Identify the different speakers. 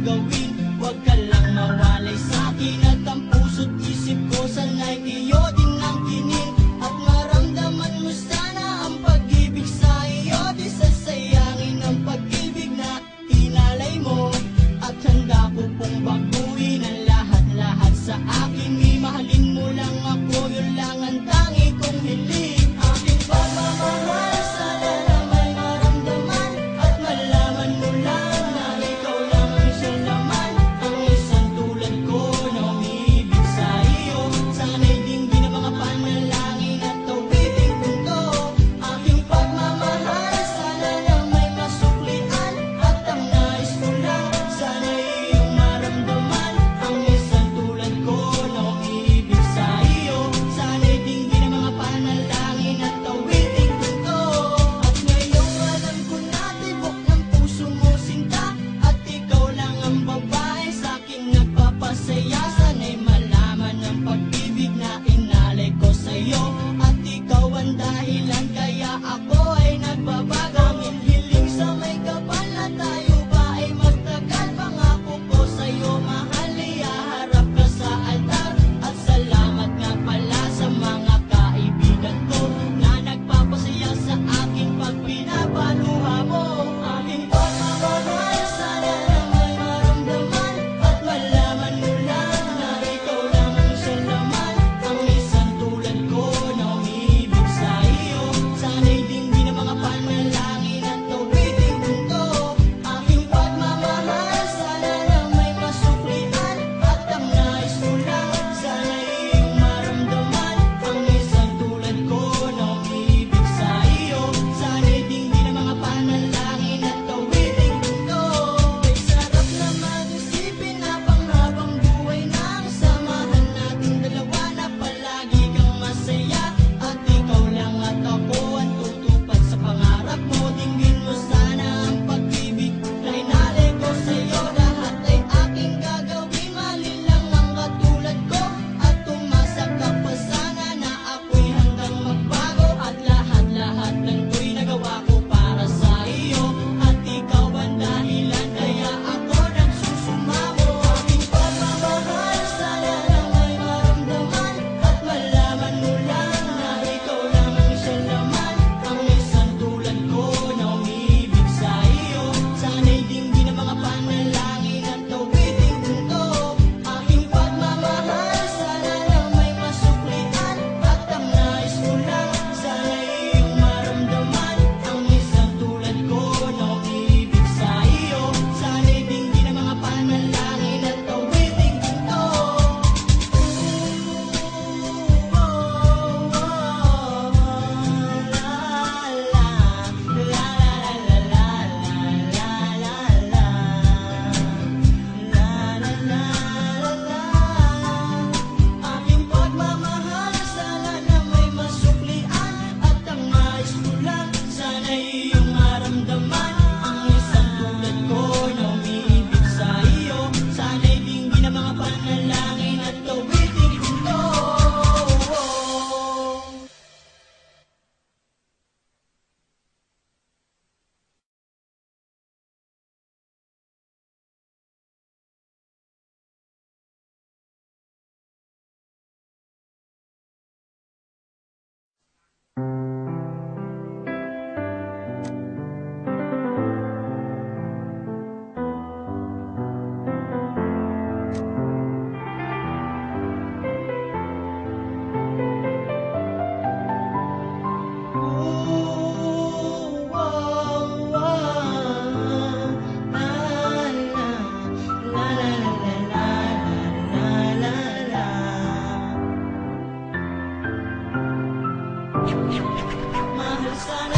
Speaker 1: gawin. Huwag ka lang mawalay sa'kin at ang puso't isip ko sana'y iyo din ang kinin. At maramdaman mo sana ang pag-ibig sa iyo. Di sasayangin ang pag-ibig na hinalay mo. At handa ko pong baguhin ang lahat-lahat sa akin. Mahalin mo lang ako, yun lang ang tangi kong hiling. Aking pagmamahal, sana na may maramdaman at malaman mo lang na ikaw lang ang siyang laman. Ang isang tulad ko na umiibig sa iyo. Sana'y dinggin ang mga panalangin at tawiting mundo. Aking pagmamahal, sana na may masuklian at ang nais ko lang, sana'y iyong maramdaman. Ang isang tulad ko na umiibig sa iyo. Sana'y dinggin ang mga panalangin at tawiting mundo. At ngayong alam ko na tibok ng puso mo sinta, at ikaw lang ang babae sa'kin nagpapasaya. Sana'y malaman ang pag-ibig na inalay ko sa'yo. At ikaw ang dahilan kaya ako ay nagbabago. Ang hiling sa may kapal na tayo ba ay magtagal. Pangako ko sa'yo mahal, ihaharap ka sa altar. At salamat nga pala sa mga kaibigan ko na nagpapasaya sa akin pag pinapaluha mo. Aking pagmamahal, sana na may maramdaman at malaman mo lang na ikaw lang ang siyang laman. Ang isang tulad ko na umiibig sa iyo. Sana'y dinggin ang mga panalangin at tawiting mundo. Aking pagmamahal, sana na may masuklian at ang nais ko lang, sana'y iyong maramdaman. Ang isang tulad ko na umiibig sa iyo. Sana'y dinggin ang mga panalangin at tawiting mundo. Ay sarap naman isipin na panghabang buhay na ang samahan nating dalawa, na palagi kang masaya at ikaw lang at ako ang tutupad sa pangarap mo. Dinggin mo sana ang pag-ibig na hinalay ko sa'yo. Lahat ay aking gagawin, mahalin lang ang katulad ko. At umasa ka pa sana na ako'y handang magbago. At lahat-lahat ng ko'y nagawa ko para sa iyo. At ikaw ang dahilan kaya ako nagsusumamo. Aking pagmamahal, sana na may maramdaman at malaman mo lang na ikaw lang ang siyang laman. Ang isang tulad ko na umiibig sa iyo. Sana'y dinggin ang mga panalangin at tawiting mundo. Aking pagmamahal, sana na may masuklian at ang nais ko lang, sana'y iyong maramdaman. Ang isang tulad ko na umiibig sa iyo. Sana'y dinggin ang mga panalangin at tawiting mundo. Aking pagmamahal, sana na may masuklian at ang nais ko lang, sana'y iyong maramdaman. Ang isang tulad ko na umiibig sa iyo. Sana'y dinggin ang mga panalangin at tawiting mundo. Mahal sana